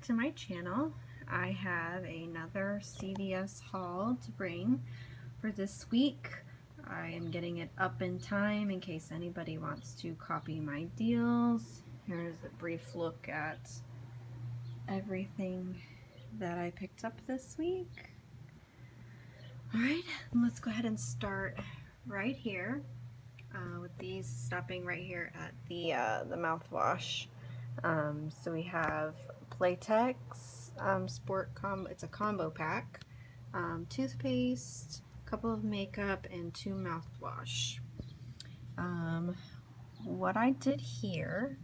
to my channel. I have another CVS haul to bring for this week. I am getting it up in time in case anybody wants to copy my deals. Here's a brief look at everything that I picked up this week. Alright, let's go ahead and start right here with these, stopping right here at the mouthwash. So we have Playtex Sport Combo, it's a combo pack, toothpaste, a couple of makeup, and 2 mouthwash. What I did here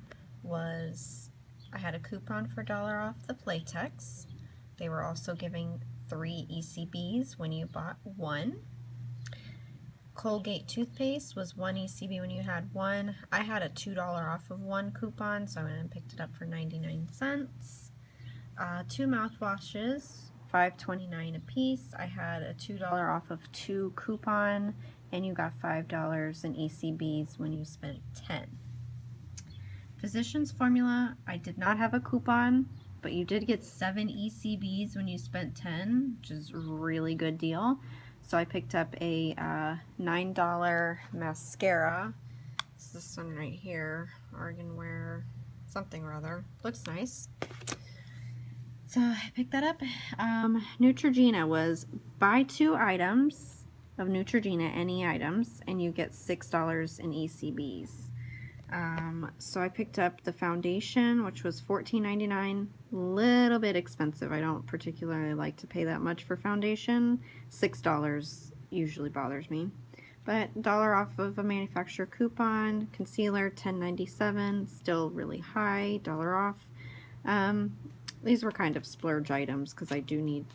was I had a coupon for $1 off the Playtex. They were also giving 3 ECBs when you bought 1. Colgate toothpaste was 1 ECB when you had 1. I had a $2 off of 1 coupon, so I went and picked it up for 99 cents. 2 mouthwashes, $5.29 a piece. I had a $2 off of 2 coupon, and you got $5 in ECBs when you spent 10. Physicians Formula, I did not have a coupon, but you did get 7 ECBs when you spent 10, which is a really good deal. So I picked up a $9 mascara. It's this one right here, Arganwear something or other. Looks nice. So I picked that up. Neutrogena was buy 2 items of Neutrogena, any items, and you get $6 in ECBs. So I picked up the foundation, which was $14.99, a little bit expensive. I don't particularly like to pay that much for foundation. $6 usually bothers me. But $1 off of a manufacturer coupon. Concealer, $10.97, still really high, $1 off. These were kind of splurge items because I did need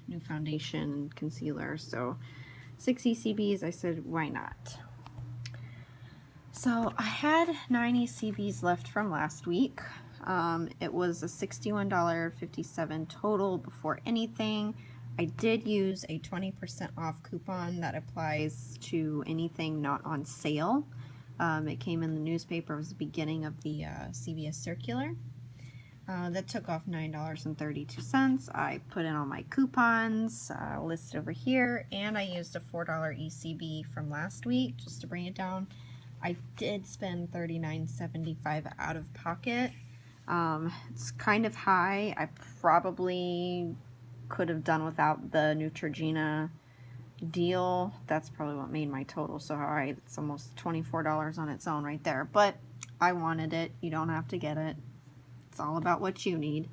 new foundation and concealer. So 6 ECBs, I said, why not? So I had 9 ECBs left from last week. It was a $61.57 total before anything. I did use a 20% off coupon that applies to anything not on sale. It came in the newspaper. It was the beginning of the CVS circular. That took off $9.32. I put in all my coupons listed over here, and I used a $4 ECB from last week just to bring it down. I did spend $39.75 out of pocket. It's kind of high. I probably could have done without the Neutrogena deal. That's probably what made my total so high. It's almost $24 on its own right there. But I wanted it. You don't have to get it. It's all about what you need.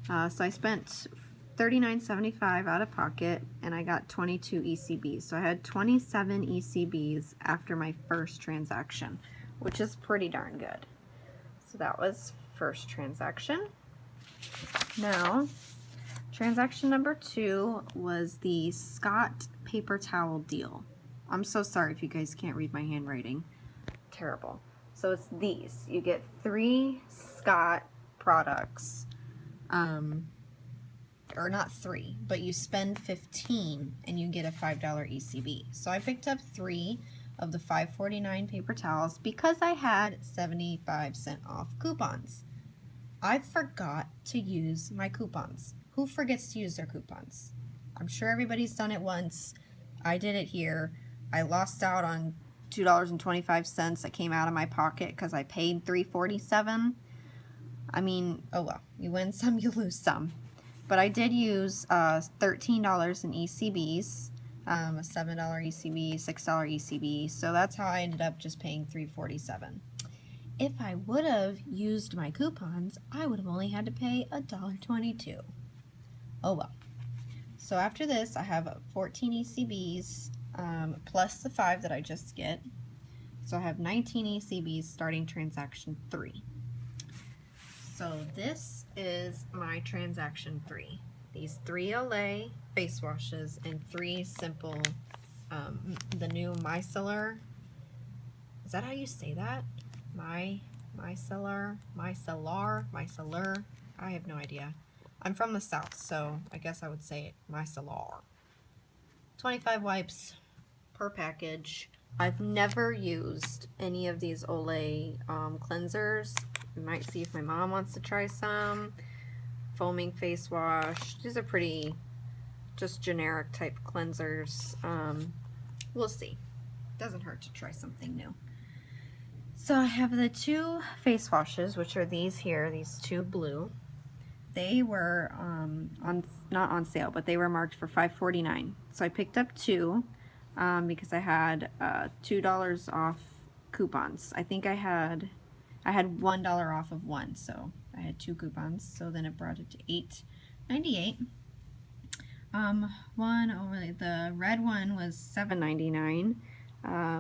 So I spent $39.75 out of pocket, and I got 22 ECBs. So I had 27 ECBs after my first transaction, which is pretty darn good. So that was first transaction. Now, transaction number 2 was the Scott paper towel deal. I'm so sorry if you guys can't read my handwriting. Terrible. So it's these. You get 3 Scott products. Or not 3, but you spend 15 and you get a $5 ECB. So I picked up 3 of the $5.49 paper towels because I had 75% off coupons. I forgot to use my coupons. Who forgets to use their coupons? I'm sure everybody's done it once. I did it here. I lost out on $2.25 that came out of my pocket because I paid $3.47. I mean, oh well, you win some, you lose some. But I did use $13 in ECBs, a $7 ECB, $6 ECB. So that's how I ended up just paying $3.47. If I would have used my coupons, I would have only had to pay $1.22. Oh well. So after this, I have 14 ECBs plus the 5 that I just get. So I have 19 ECBs starting transaction 3. So this is my transaction 3. These 3 Olay face washes and 3 simple, the new micellar. Is that how you say that? Micellar. I have no idea. I'm from the South, so I guess I would say it micellar. 25 wipes per package. I've never used any of these Olay cleansers. Might see if my mom wants to try some. Foaming face wash. These are pretty just generic type cleansers. We'll see. Doesn't hurt to try something new. So I have the 2 face washes, which are these here, these 2 blue. They were not on sale, but they were marked for $5.49. So I picked up 2 because I had $2 off coupons. I think I had $1 off of 1, so I had 2 coupons. So then it brought it to $8.98. The red one was $7.99.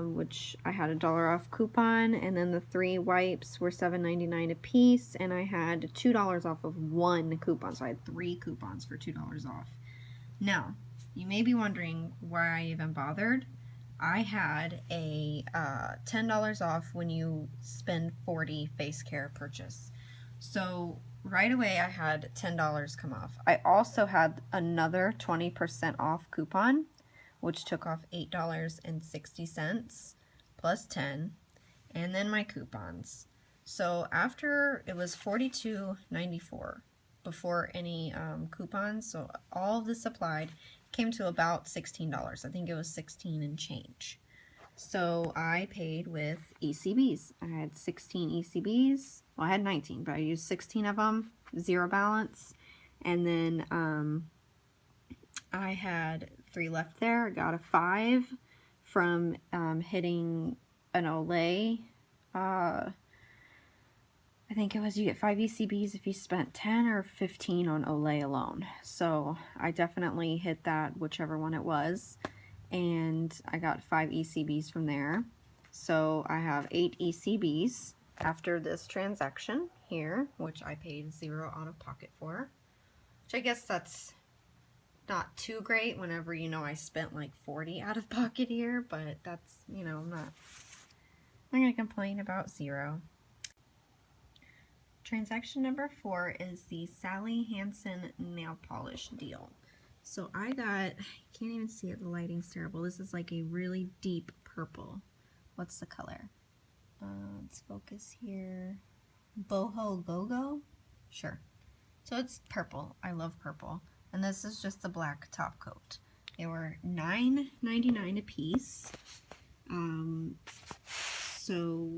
Which I had $1 off coupon, and then the 3 wipes were $7.99 a piece, and I had $2 off of 1 coupon, so I had 3 coupons for $2 off. Now, you may be wondering why I even bothered. I had a $10 off when you spend $40 face care purchase. So right away I had $10 come off. I also had another 20% off coupon, which took off $8.60 plus 10, and then my coupons. So after, it was $42.94 before any coupons, so all of this applied, came to about $16. I think it was 16 and change. So I paid with ECBs. I had 16 ECBs. Well, I had 19, but I used 16 of them, 0 balance. And then I had 3 left there. I got a 5 from hitting an Olay. I think it was you get 5 ECBs if you spent 10 or 15 on Olay alone. So I definitely hit that, whichever one it was. And I got 5 ECBs from there. So I have 8 ECBs after this transaction here, which I paid 0 out of pocket for. Which I guess that's not too great whenever, you know, I spent like 40 out of pocket here, but that's, you know, I'm not gonna complain about 0. Transaction number 4 is the Sally Hansen nail polish deal. So I can't even see it, the lighting's terrible. This is like a really deep purple. What's the color? Let's focus here. Boho Go-Go? Sure. So it's purple. I love purple. And this is just the black top coat. They were $9.99 a piece. So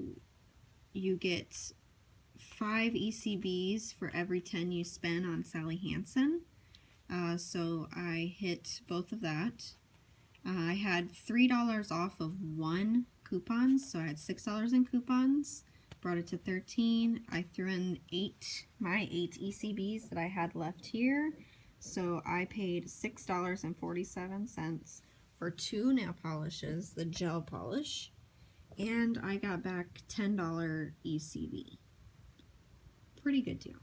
you get 5 ECBs for every 10 you spend on Sally Hansen. So I hit both of that. I had $3 off of 1 coupon, so I had $6 in coupons. Brought it to 13. I threw in my 8 ECBs that I had left here. So I paid $6.47 for 2 nail polishes, the gel polish, and I got back $10 ECB. Pretty good deal.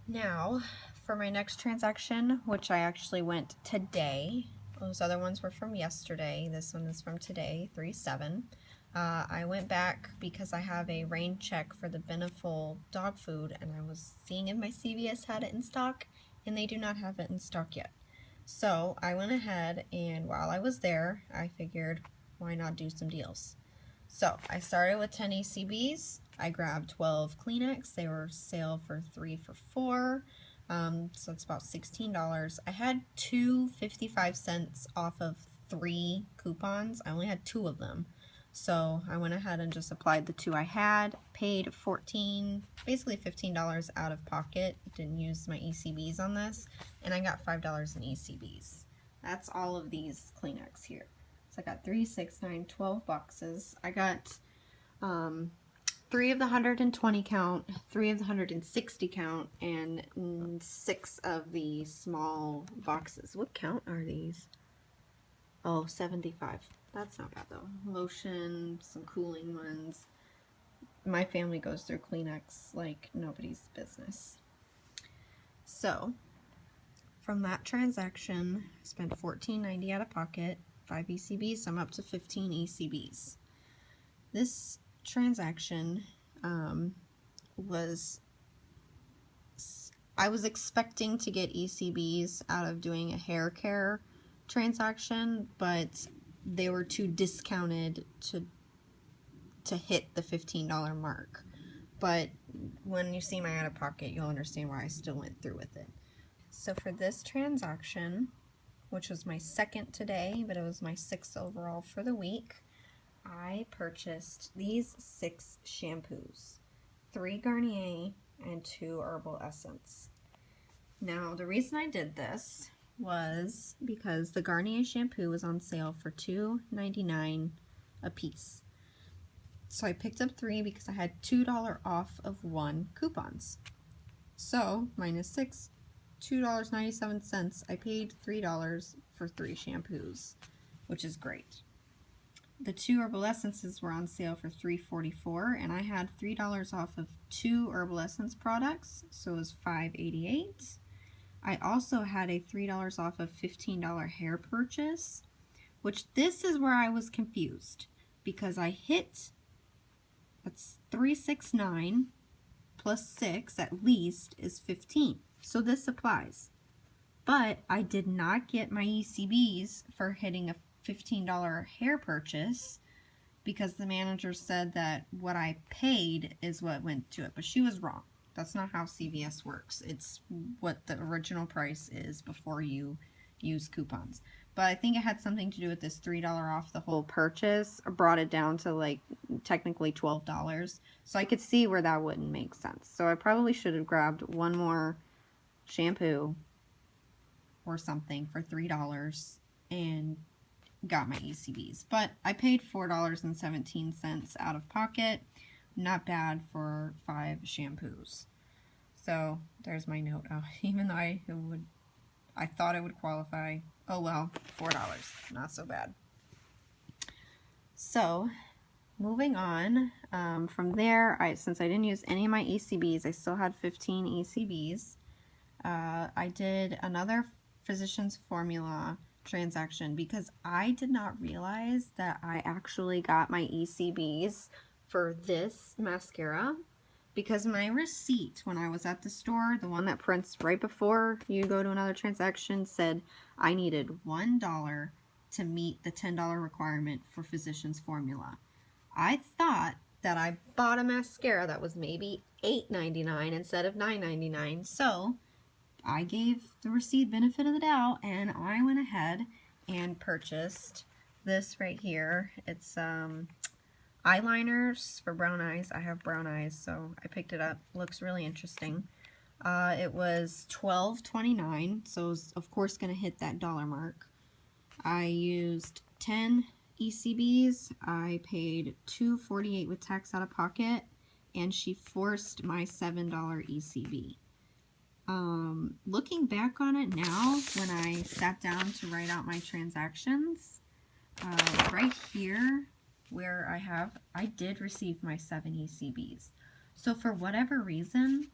Now, for my next transaction, which I actually went today. Those other ones were from yesterday. This one is from today, 3/7. I went back because I have a rain check for the Beneful dog food, and I was seeing if my CVS had it in stock, and they do not have it in stock yet. So I went ahead, and while I was there, I figured, why not do some deals? So I started with 10 ECBs. I grabbed 12 Kleenex. They were sale for 3 for $4. So it's about $16. I had 2 55-cents off of 3 coupons. I only had 2 of them. So I went ahead and just applied the 2 I had, paid basically $15 out of pocket. Didn't use my ECBs on this, and I got $5 in ECBs. That's all of these Kleenex here. So I got 3, 6, 9, 12 boxes. I got 3 of the 120 count, 3 of the 160 count, and 6 of the small boxes. What count are these? Oh, 75. That's not bad though. Lotion, some cooling ones. My family goes through Kleenex like nobody's business. So, from that transaction, I spent $14.90 out of pocket, 5 ECBs, so I'm up to 15 ECBs. This transaction I was expecting to get ECBs out of doing a hair care transaction, but they were too discounted to hit the $15 mark. but when you see my out of pocket, you'll understand why I still went through with it. So for this transaction, which was my second today, but it was my sixth overall for the week, I purchased these 6 shampoos, 3 Garnier and 2 Herbal Essence. Now, the reason I did this was because the Garnier shampoo was on sale for $2.99 a piece. So I picked up 3 because I had $2 off of 1 coupons. So, minus 6, $2.97. I paid $3 for 3 shampoos, which is great. The 2 Herbal Essences were on sale for $3.44, and I had $3 off of 2 Herbal Essence products, so it was $5.88. I also had a $3 off of $15 hair purchase, which this is where I was confused because I hit, that's $369 plus 6 at least is 15. So this applies. But I did not get my ECBs for hitting a $15 hair purchase because the manager said that what I paid is what went to it. But she was wrong. That's not how CVS works. It's what the original price is before you use coupons. But I think it had something to do with this $3 off the whole purchase. Brought it down to like technically $12. So I could see where that wouldn't make sense. So I probably should have grabbed one more shampoo or something for $3 and got my ECBs. But I paid $4.17 out of pocket. Not bad for 5 shampoos. So there's my note. Oh, even though I thought it would qualify. Oh well, $4. Not so bad. So moving on from there, since I didn't use any of my ECBs, I still had 15 ECBs. I did another Physicians Formula transaction because I did not realize that I actually got my ECBs for this mascara because my receipt when I was at the store, the one that prints right before you go to another transaction, said I needed $1 to meet the $10 requirement for Physicians Formula. I thought that I bought a mascara that was maybe $8.99 instead of $9.99, so I gave the receipt benefit of the doubt and I went ahead and purchased this right here. It's eyeliners for brown eyes. I have brown eyes, so I picked it up. Looks really interesting. It was $12.29, so it's of course going to hit that dollar mark. I used 10 ECBs. I paid $2.48 with tax out of pocket, and she forced my $7 ECB. Looking back on it now, when I sat down to write out my transactions, right here where I did receive my 7 ECBs. So for whatever reason,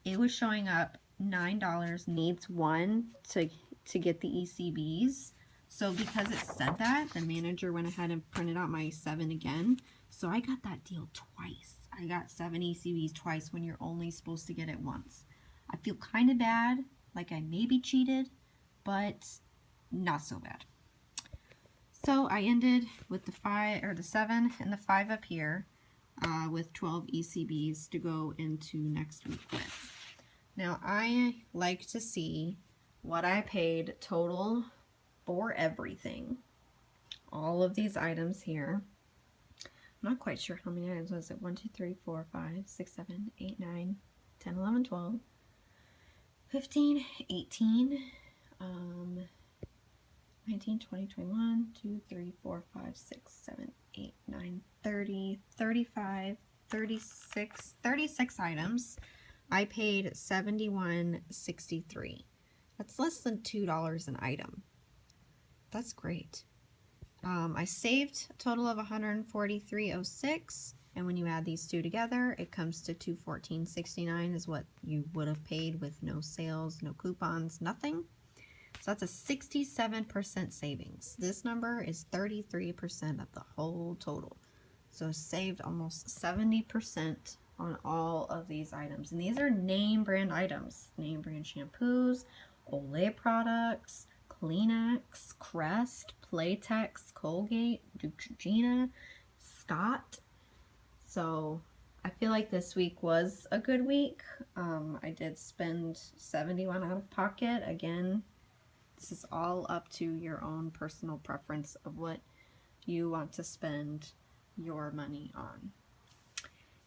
it was showing up $9 needs 1 to get the ECBs. So because it said that, the manager went ahead and printed out my 7 again. So I got that deal twice. I got 7 ECBs twice when you're only supposed to get it once. I feel kind of bad, like I maybe cheated, but not so bad. So I ended with the 7 and the 5 up here, with 12 ECBs to go into next week with. Now I like to see what I paid total for everything. All of these items here. I'm not quite sure how many items was it. 1, 2, 3, 4, 5, 6, 7, 8, 9, 10, 11, 12. 15, 18, 19, 20, 21, 2, 3, 4, 5, 6, 7, 8, 9, 30, 35, 36 items. I paid $71.63. That's less than $2 an item. That's great. I saved a total of $143.06. And when you add these two together, it comes to $214.69 is what you would have paid with no sales, no coupons, nothing. So that's a 67% savings. This number is 33% of the whole total. So saved almost 70% on all of these items. And these are name brand items. Name brand shampoos, Olay products, Kleenex, Crest, Playtex, Colgate, Neutrogena, Scott. So I feel like this week was a good week. I did spend $71 out of pocket. Again, this is all up to your own personal preference of what you want to spend your money on.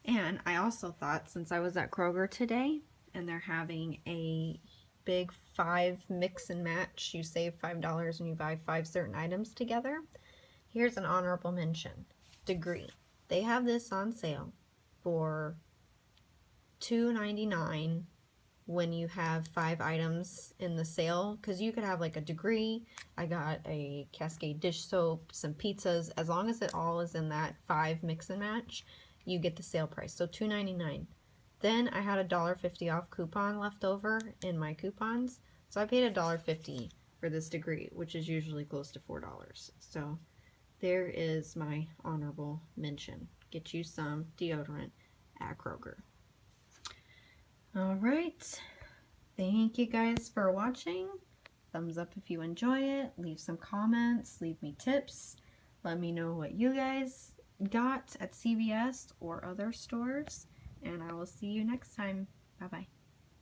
And I also thought, since I was at Kroger today and they're having a big 5 mix and match, you save $5 when you buy 5 certain items together. Here's an honorable mention. Degree. They have this on sale for $2.99 when you have 5 items in the sale, because you could have like a degree. I got a Cascade dish soap, some pizzas. As long as it all is in that 5 mix and match, you get the sale price. So $2.99. Then I had a $1.50 off coupon left over in my coupons, so I paid $1.50 for this degree, which is usually close to $4. So there is my honorable mention. Get you some deodorant at Kroger. All right. Thank you guys for watching. Thumbs up if you enjoy it. Leave some comments. Leave me tips. Let me know what you guys got at CVS or other stores. And I will see you next time. Bye-bye.